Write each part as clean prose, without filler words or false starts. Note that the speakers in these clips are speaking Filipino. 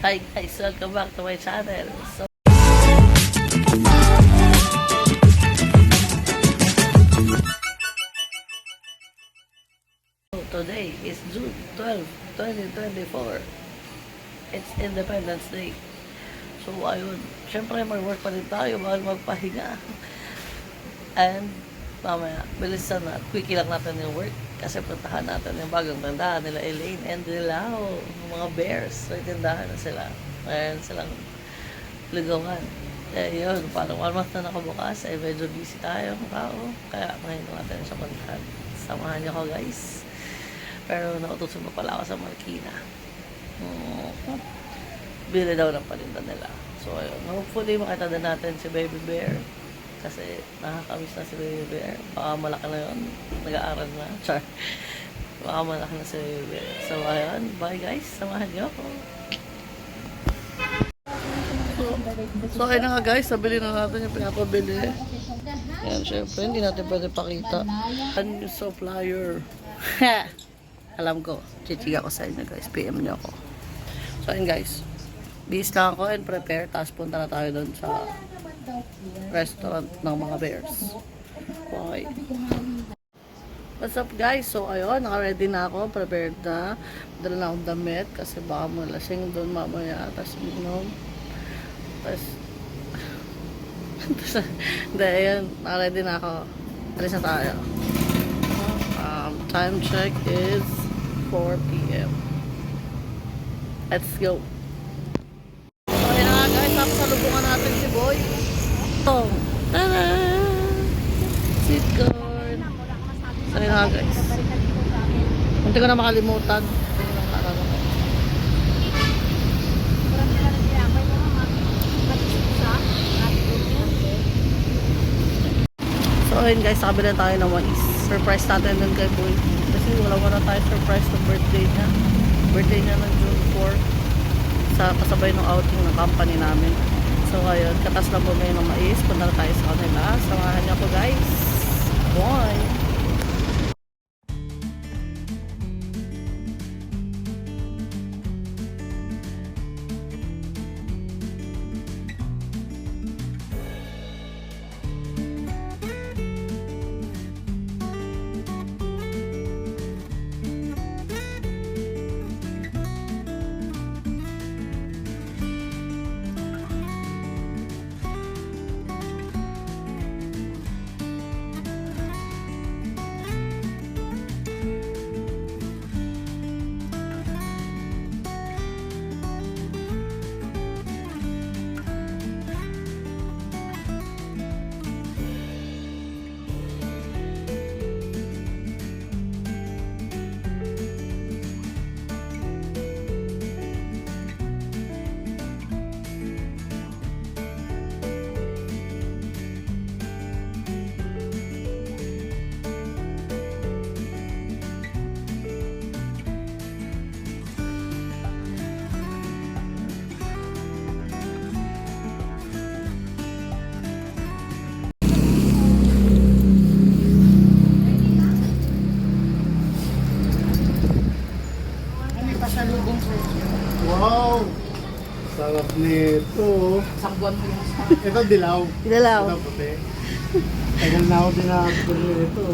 Hi guys, welcome back to my channel. So today is June 12, 2024. It's Independence Day. So ayun, syempre mag-work pa rin tayo, bawal magpahinga. And mamaya, bilisan na, quickie lang natin yung work. Kasi puntahan natin yung bagong tindahan nila Elaine and Dilau, mga bears. So tindahan na sila. Mayroon silang lugawan. Eh yun, parang 1 month na nakabukas, eh medyo busy tayo ng tao. Kaya ngayon natin siya puntahan. Samahan niyo ako guys. Pero nautusan pa pala ako sa Marikina. Bili daw ng paninda nila. So ayun, hopefully makita din natin si Baby Bear. Kasi nakakamiss na si Baby Bear. Baka malaki na yun. Nag-aaral na. Char. Baka malaki na si Baby Bear. So ayun, bye guys. Samahan niyo ako. So ayun na nga guys, nabili na natin yung pinapabili. Yan, syempre, hindi natin pwede pakita. Ano yung supplier? Alam ko, chichiga ko sa inyo guys. PM niyo ako. So ayun guys, bis lang ako and prepare. Tapos punta na tayo doon sa restaurant ng mga bears. Okay. What's up guys? So ayun, naka-ready na ako. Prepared na. Dala na akong damit kasi baka malasing doon mamaya. Tapos inom. Tapos hindi, ayun, naka-ready na ako. Alis na tayo. Time check is 4 p.m. Let's go. So ayun na nga guys, tapos salubungan natin si Boy. Oh, tada! Sweet corn. So ayun na nga guys. Hindi ko na makalimutan. So ayun guys, sabi lang tayo ng mais. Surprise natin dun kay Boy. Kasi wala tayo surprise sa birthday niya. Birthday niya ng June 4. Sa kasabay ng outing ng company namin. So ayun, katas lang bumili ng mais. Punta na tayo sa kanila. Samahan niyo ako guys. Bye! Wow! Sarap nito. Isang buwan ko yung Ito dilaw. Dilaw. Ito puti. Tagal na ako din nakakabili nito.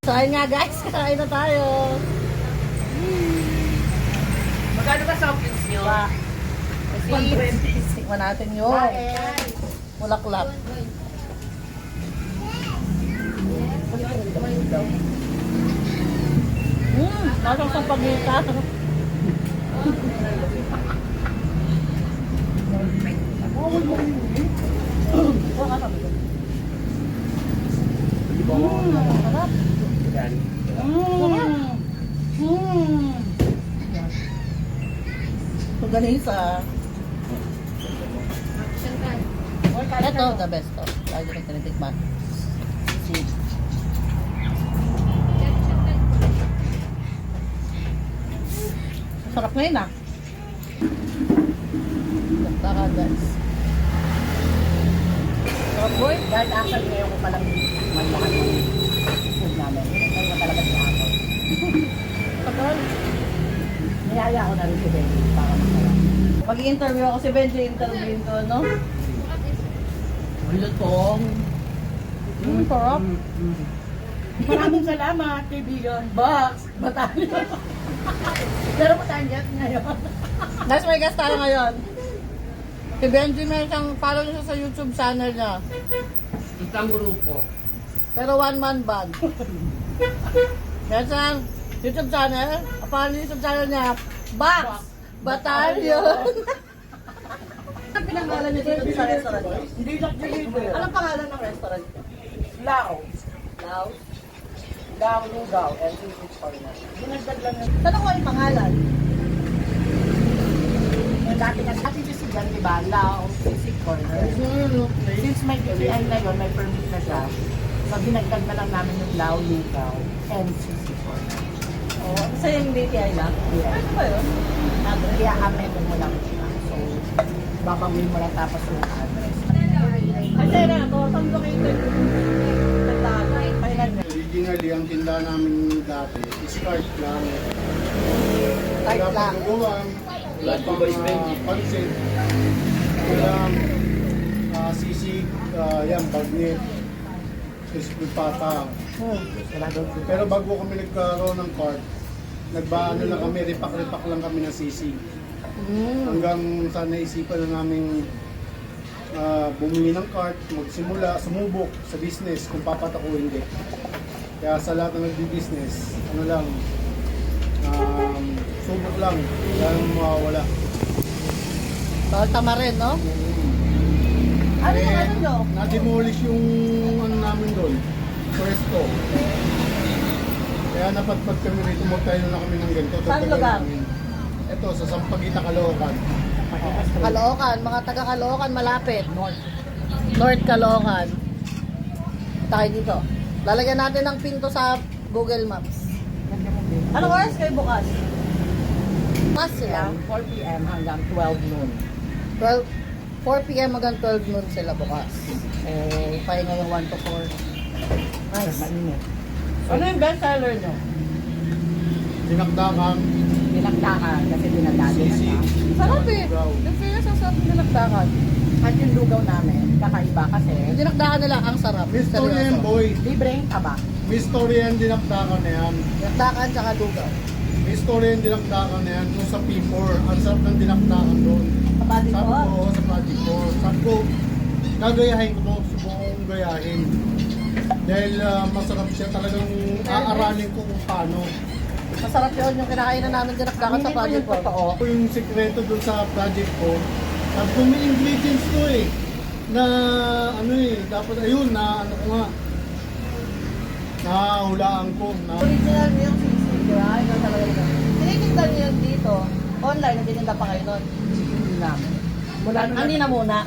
So ayun nga guys, kakain na tayo. Magkano ba softdrinks nyo? Tikman natin yun. Mulaklak. Lasang sa pagita. Sarap. Ito ganisa. Ito, the best to. Lagi rin tinitikman. See. Sarap ngayon ah. Ganda ka guys. Sarap boy. Dahil actually ngayon ko palang maglahat ng food namin. Ngayon ko talaga siya ako. Tagal. Niyaya ako na rin si Benny para masarap. Pag-i-interview ako si Benji, interviewin ko, no? Lutong. Sarap. Maraming salamat, kaibigan. Box, batalyon. Pero batalyon ngayon. Guys, may guest tayo ngayon. Si Benji, may isang follow niya sa YouTube channel niya. Isang grupo. Pero one-man band. Yan sa YouTube channel. Follow niya YouTube channel niya. Box! Batalyon! Anong pinangalan niyo dito sa restaurant niyo? Hindi lang deliver. Anong pangalan ng restaurant niyo? Lao. Lao? Lao, Lugaw, and Seafood Corner. Dinagdag lang yun. Saan ko yung pangalan? Yung dati kasi dyan, di ba? Lao, Seafood Corner. Since may TPI na yun, may permit na siya. So, dinagdag na lang namin yung Lao, Lugaw, and Seafood Corner. Oh, sa yung DTI lang? Yeah. Ano ba yun? Kaya amin mo lang siya. So, babawin mo lang tapos yung address. Kasi na ako, saan located? Nagtagal. Kailan na? Originally, ang tindahan namin dati is cart lang. Cart Wala lang. pang uwang, wala pang pansit, walang sisig, yan, bagnet, crispy pata. Wala doon. Pero bago kami nagkaroon ng cart, nagbaano lang kami, repak-repak lang kami ng sisig. Hanggang sa naisipan na namin bumili ng cart, magsimula, sumubok sa business kung papat ako o hindi. Kaya sa lahat ng nagbi-business, ano lang, subok lang, kaya mawawala. Bawal tama rin, no? Ano yung ano nyo? Na-demolish yung ano namin doon, pwesto. Kaya napatpat kami rito, magtayo na kami ng ganito. Saan lugar? Ito, sa Sampaguita, Caloocan. Caloocan, mga taga Caloocan, malapit. North Caloocan. Tayo dito. Lalagyan natin ng pinto sa Google Maps. Anong oras kayo bukas? Bukas sila. 4 p.m. hanggang 12 noon. 4 p.m. hanggang 12 noon sila bukas. Pahinga yung 1 to 4. Nice. Mainit. Ano yung best seller nyo? Dinakdakan, Dinagdakan kasi dinadali na siya. Sarap eh. Yung fairness ang sarap nilagdakan. At yung lugaw namin, kakaiba kasi Yung dinakdakan nila, ang sarap. May story yan, Seryoso. boy. libreng taba. May story yan, dinakdakan na yan. Dinakdakan tsaka lugaw. May story yan, dinakdakan na yan. Yung sa P4, ang sarap ng dinakdakan doon. Kapatid Sabi ko, ko, sa Project 4. Sabi ko, gagayahin ko to. Subukan kong gayahin. Dahil masarap siya, talagang aaralin ko kung paano. Masarap yun yung kinakainan namin dinakdakan sa Hindi ko project yung ko. totoo. Ako yung sekreto doon sa project ko. Sabi ko, may ingredients to eh. Na ano eh, dapat ayun, na ano ko nga. Nahulaan ko. Na, original milk sisig, di ba? Ikaw talaga ito. Tinitinda niyo yun dito. Online, nagtitinda pa kayo nun. Hindi namin. Mula nung, Hindi na muna.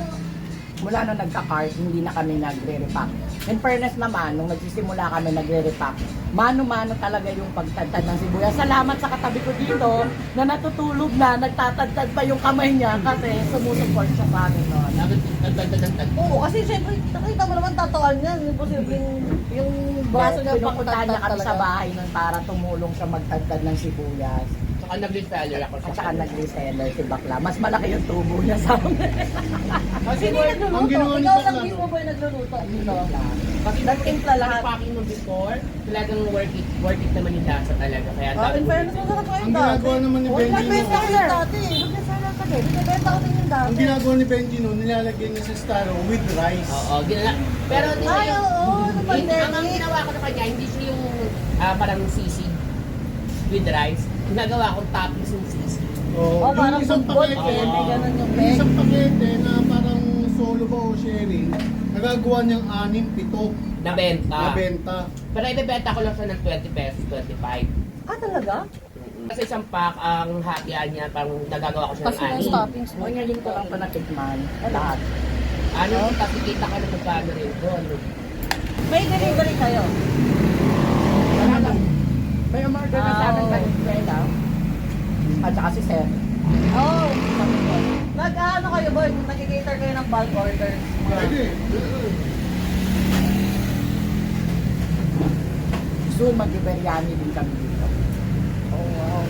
mula nung nagka-cart, hindi na kami nagre-repack. In fairness naman, nung nagsisimula kami nagre-repack, mano-mano talaga yung pagtadtad ng sibuyas. Salamat sa katabi ko dito na natutulog na, nagtatadtad pa yung kamay niya kasi sumusupport siya sa amin noon. Oo, kasi syempre, nakita mo naman tatawan niyan. Yung posibleng, yung braso niya Pinupuntahan niya kami sa talaga. bahay nun para tumulong siya magtadtad ng sibuyas. Saka nag-reseller ako At saka nag-reseller si Bakla. Mas malaki yung tubo niya sa amin. Kasi hindi nagluluto. Ang ginawa ni Ikaw Bakla, lang mismo ba yung nagluluto dito? Kasi Nagtimpla lahat. packing mo before, talagang worth it naman yung lasa talaga. Kaya ang dami In ko fairness, rin. masarap kayo ang ginagawa naman ni Uy, Benji nagbenta no, ko yung dati. Nagbeseller ka din. Nagbenta ko din yung dati. ang ginagawa ni Benji no, nilalagyan niya sa staro with rice. Oo, pero hindi Ay, siya oo, nung pandemic. ang ginawa ko sa kanya, hindi siya yung parang sisig with rice. Ginagawa ko toppings yung sisig. Oh, parang football pakete, eh. May ganun yung yung peg. isang pakete na parang solo ba o sharing, nagagawa niyang 6-7 Nabenta. na benta. Pero ibebenta ko lang siya ng 20 pesos, 25. Ah, talaga? Kasi isang pack, ang hatian niya, parang nagagawa ko siya Kasi ng yung 6. toppings mo. Ngayon ko lang pa natikman. Lahat. Ano, tapos kita ka na magkano rin doon. May delivery kayo. Wala lang. May umorder na sa amin Oh. sa eskwela. At saka si Seth. Oh, nag-ano kayo boy? Nag-cater kayo ng bulk orders. Pwede. Zoom, mag-biryani din kami dito. Oh, wow.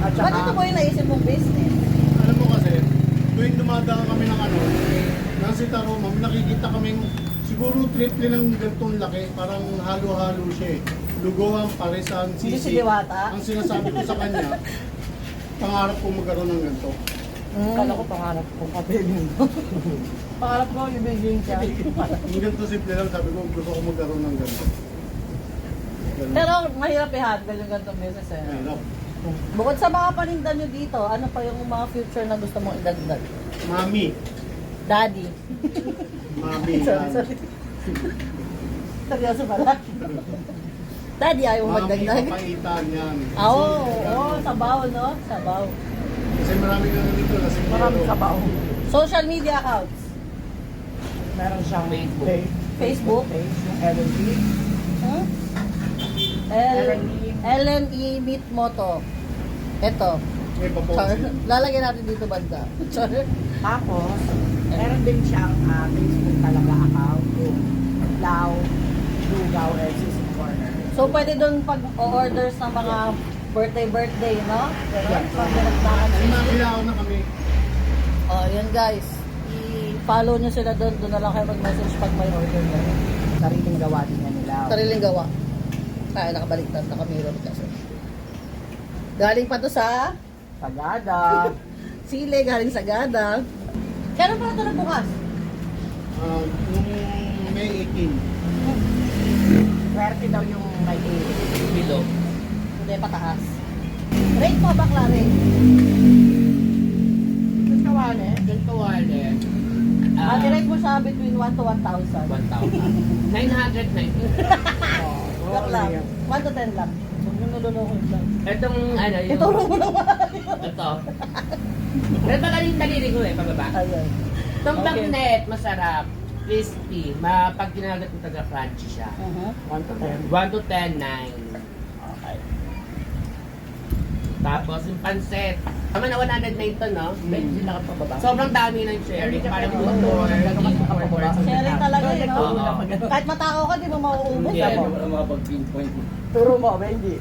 At Ba't saka, ito po yung naisip mong business? Alam mo kasi, tuwing dumadaan kami ng ano, ng si Taroma, may nakikita kaming siguro triple ng ganitong laki, parang halo-halo siya eh. Lugawan, parisan, Hindi si sisig. Diwata? Ang sinasabi ko sa kanya, pangarap ko magkaroon ng ganito. kala ko pangarap ko kabiling. Pangarap ko ibigin siya. Yung ganito simple lang, sabi ko gusto ko magkaroon ng ganito. Ganun. Pero mahirap i-handle yung ganitong business eh. Ayun, Bukod sa mga paninda nyo dito, ano pa yung mga future na gusto mong idagdag? Mami, Daddy. mami. Sorry, sorry. Seryoso pala. Daddy, ayaw mo Mami, magdagdag. kapaitan yan. Oo, sabaw, no? Sabaw. Kasi marami na nandito, lasing Maraming sabaw. Social media accounts. Meron siyang Facebook. Facebook. Page, yung LNB. Hmm? LNE Meet Moto. Ito. May Char. paposin. Lalagyan natin dito banda. Char. Tapos, meron din siyang Facebook talaga account. Yung Lao, Lugaw, LCC Corner. So, pwede doon pag orders ng mga birthday, no? Pero, Yes. pag dinagdagan May makilaw na kami. Oh, yun guys. I-follow nyo sila doon. Doon na lang kayo mag-message pag may order kayo. Sariling gawa din niya nila. Sariling gawa. Ay, nakabaliktad. Naka-mirror kasi. Galing pa to sa Sagada. Sile, galing sa Gada. Kailan pa ito nagbukas? Nung May 18. Swerte daw yung may Bilo. Hindi, pataas. Rate mo, bakla rate. Ito kawali. Ganito wale. Rate mo siya between 1 to 1,000. 1,000. 990. Bakla. 1 to 10 lang. Huwag nyo nululoko lang. Itong ano yung... Ituro mo naman. Ito. Pero magaling daliri ko eh, pababa. Ayun. Itong Okay. bagnet, masarap. Crispy. Pag ginagat mo taga crunchy siya. 1 to 10. 1 to 10, 9. Okay. Tapos yung pansit. Tama na 109 to, no? Hindi na ka pababa. Sobrang dami ng sharing. Parang Oo, motor, oo. Sharing talaga yun, no? Oo. Kahit matakaw ka, di mo mauubos. Yeah. Ako. Turo mo, Benji.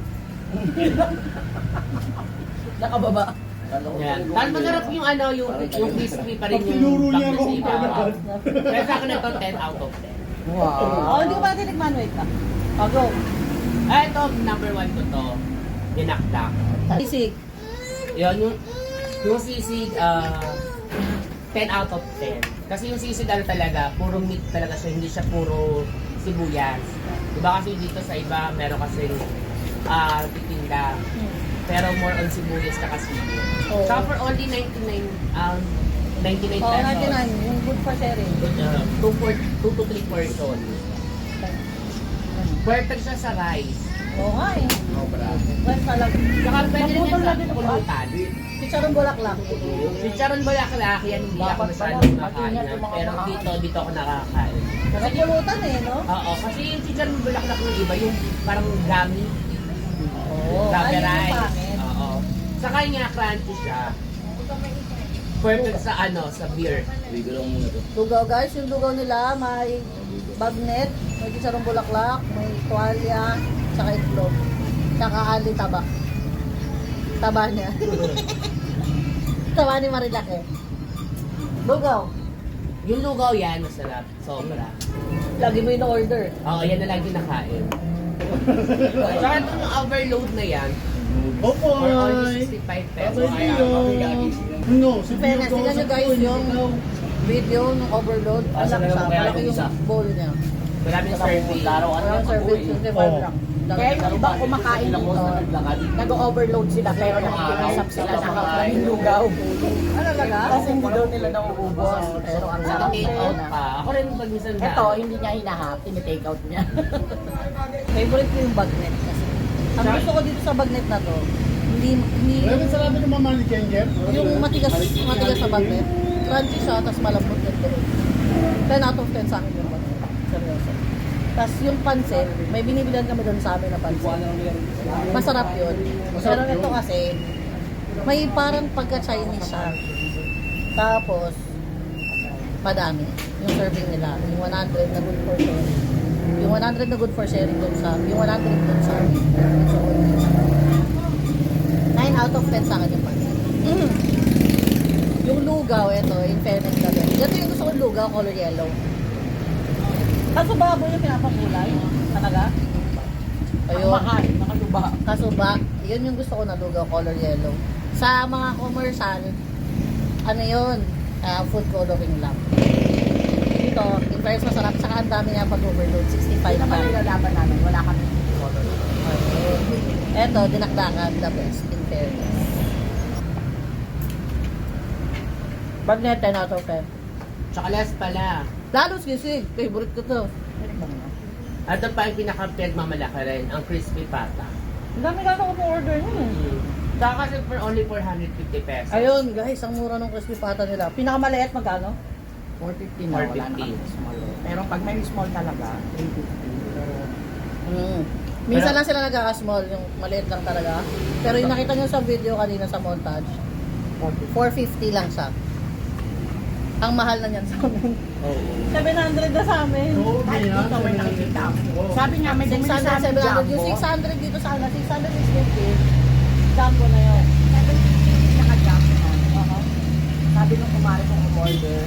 Nakababa. Yan. Tapos masarap yung ano, yung crispy pa rin Pag yung tinuro niya bag ako, na sa iba. agad. Kaya sa akin ito, 10 out of 10. Wow. hindi ko pa tinikman, wait ka. Go. Ito, number 1 ko to. Dinakdak. Sisig. Yun, yung sisig, 10 out of 10. Kasi yung sisig ano talaga, puro meat talaga siya, hindi siya puro sibuyas. Diba kasi dito sa iba, meron kasi titinda. Pero more on sibuyas na kasi. Oo. Saka for only 99 pesos. Oo, 99. Yung good for sharing. 2 to 3 portion. Perfect siya sa rice. Oo nga eh. Sobra. Well, talaga. Saka pwede rin yan sa Maputol pulutan. Chicharong bulaklak. Chicharon bulaklak, yan hindi ako masyadong nakain. Pero dito ako nakakain. Kasi Napulutan eh, no? oo, kasi yung chicharon bulaklak ng iba, yung parang gummy, Oo. rubber Ayun yung rice. pangit. Oo. Sa kanya, crunchy siya. Perfect sa sa beer. Lugaw guys, yung lugaw nila may bagnet, may chicharong bulaklak, may tuwalya, tsaka itlog. Tsaka ali taba. Taba niya. Taba ni Marilake. Lugaw. Yung lugaw yan, masarap. Sobra. Lagi mo yung order. Oo, yan na lang kinakain. Saka itong overload na yan, Opo, for only 65 pesos. No, si Fairness, tingnan nyo guys yung video ng overload. Anak siya, malaki yung bowl niya. Maraming serving. Walang service, 25 lang. Kaya yung iba kumakain dito, nag-overload sila pero nakikiusap sila na yung lugaw. Ano talaga? Kasi hindi daw nila nauubos. Pero ang sarap Take out na. pa. Ako rin pag minsan na. Ito, hindi niya hinahap, tinitake out niya. Favorite ko yung bagnet kasi. Ang gusto ko dito sa bagnet na to, hindi Wala sa labi ng mama ni Kenger. yung matigas sa bagnet. Crunchy siya, tapos malambot yung tuloy. 10 out of 10 sa akin yung bagnet. Seryoso. Tapos yung pansit, may binibilan kami doon sa amin na pansit. Masarap yun. Pero ito kasi, may parang pagka-Chinese siya. Tapos, madami. Yung serving nila. Yung 100 na good for sharing. Yung 100 na good for sharing doon sa, yung 100 doon sa amin. So, 9 out of 10 sa akin yung pansit. Yung lugaw, ito, in fairness na din. Ito yung gusto kong lugaw, color yellow. Kaso baboy yung pinapakulay? Talaga? Ayun. Ayun. Mahal, nakasuba. Kasuba, yun yung gusto ko na lugaw, color yellow. Sa mga commercial, ano yun, food coloring lang. Dito, in fairness masarap, saka ang dami nga pag-overload, 65 Hindi naman pa. nilalaban namin, wala kami color. Eto, dinakdakan, the best, in fairness. Bagnet, 10 out of 10. Tsaka last pala. Lalo sisig, favorite ko to. Ito pa yung pinaka-pinagmamalaki rin, ang crispy pata. Ang dami gano'n ko po order niyo. Saka kasi for only 450 pesos. Ayun guys, ang mura ng crispy pata nila. Pinakamaliit magkano? 450 na, wala na kami small. Pero pag may small talaga, 350. Pero Minsan lang sila nagkaka-small, yung maliit lang talaga. Pero yung nakita nyo sa video kanina sa montage, 450 lang siya. Ang mahal na niyan sa amin. Oo. 700 na sa amin. Oo, kahit ganyan. dito may nakikita ako. Sabi nga, may bumili 600, sa amin 700. jumbo. Yung 600 dito sa amin, 600 is 50. Jumbo na yun. 750 naka-jumbo na. Oo. Sabi nung kumari kong umorder,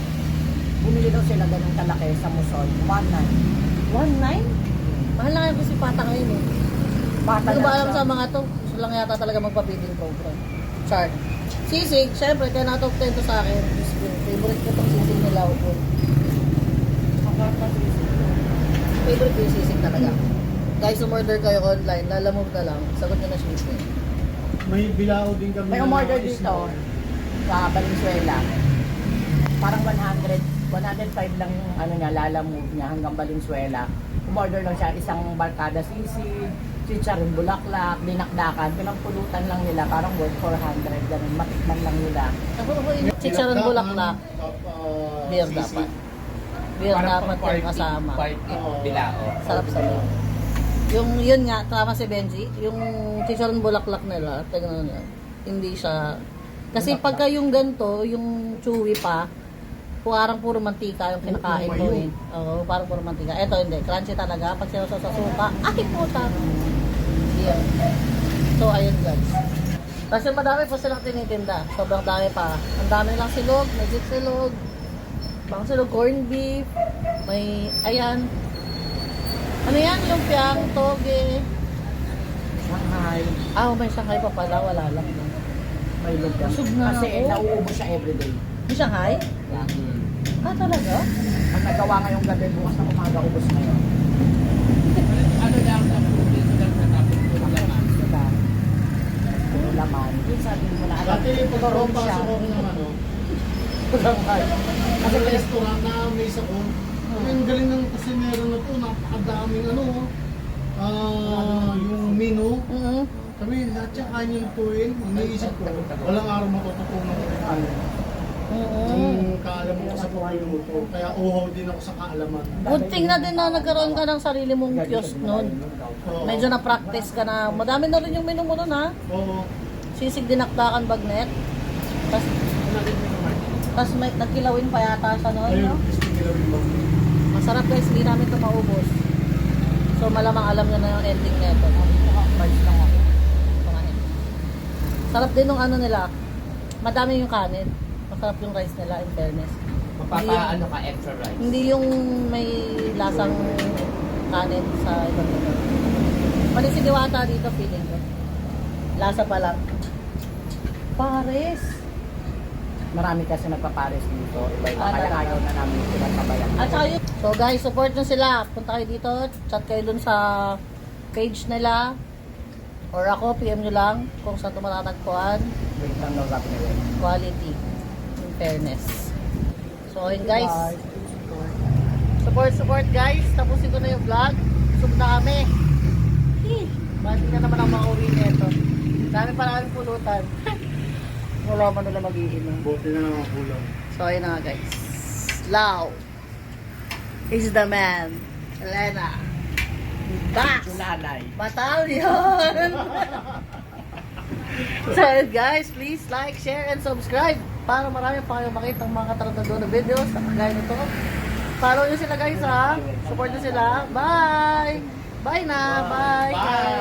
bumili daw sila ganun kalaki sa Muson, 1.9. 1.9? Mahal na kayo kasi pata ngayon eh. Bata Hindi ko ba lang alam siya. sa mga to, gusto lang yata talaga magpa-feeding program. Char. Sisig, syempre, 10 out of 10 to sa akin. Favorite ko itong sisig nila. Favorite ko yung sisig talaga. Guys, umorder kayo online, lalamove na lang, sagot nyo na shipping. May bilao din kami. May na umorder small. dito sa Valenzuela. Parang 105 lang yung ano niya, lalamove niya hanggang Valenzuela. Umorder lang siya isang barkada sisig, chicharon bulaklak, dinakdakan, pinampulutan lang nila, parang worth 400, ganun, matikman lang nila. Ako yung chicharon bulaklak, beer Sisig. dapat. Beer dapat yung kasama. Bilao. Sarap sa beer. Yung yun nga, tama si Benji, yung chicharon bulaklak nila, tignan nyo, hindi siya, kasi pagka yung ganito, yung chewy pa, parang puro mantika yung kinakain mo eh. Oo, parang puro mantika. Eto hindi, crunchy talaga. Pag sinasawsaw sa suka, ay puta! Yeah. So, ayun guys. Kasi madami pa silang tinitinda. Sobrang dami pa. Ang dami lang silog, magic silog, bang silog, corned beef, may, ayan. Ano yan? Lumpiang, toge. Shanghai. May Shanghai pa pala, wala lang. May lugar. Busog na Kasi ako. nauubos siya everyday. May Shanghai? Yeah. Talaga? Ang nagawa ngayong gabi, bukas na umaga, ubos na yun. Ano lang sa food, dito lang natapos ko naman. Diba? Puro laman. Yun sabi mo na, Dati pag pasok ako ng ano, kasi restaurant na may isa ko. Ang galing ng kusinero na po, napakadaming ano, yung menu. Sabi, lahat siya kanya lutuin. Iniisip ko, walang araw matututunan ko rin ano. Yung kaalaman ko sa pagluluto. Kaya uhaw din ako sa kaalaman. Good thing na din na nagkaroon ka ng sarili mong kiosk nun. Oo. Medyo na-practice ka na. Madami na rin yung menu mo nun ha. Oo. Sisig dinakdakan bagnet. Tapos may nagkilawin pa yata siya nun. Ayun, No? gusto nila rin ba? Masarap guys, hindi namin ito maubos. So malamang alam nyo na yung ending nito. Vibes lang ako. Kumain. Sarap din ng ano nila. Madami yung kanin. Masarap yung rice nila in fairness. Mapapa-ano ka, extra rice. Hindi yung may lasang kanin sa ibang lugar. Mali si Diwata dito feeling ko. Lasa pa lang. Pares. Marami kasi nagpapares dito. Iba-iba kaya ayaw na namin sila kabayan. At saka yun. So guys, support nyo sila. Punta kayo dito. Chat kayo dun sa page nila. Or ako, PM nyo lang kung saan ito matatagpuan. Wait lang daw sabi nila. Quality. In fairness. So yun guys. Support guys. Tapusin ko na yung vlog. Sub na kami. Bakit na naman ang makauwi nito. Dami pa namin pulutan. Wala man nila mag-iinom. Buti na lang ang kulang. So ayun na nga guys. Lau is the man. Elena. Back. Nanay. Battalion. So yun, guys, please like, share, and subscribe para marami pa kayong makita ang mga katarantado na videos na kagaya nito. Follow nyo sila guys ha. Support nyo sila. Bye! Bye na! Bye! Bye!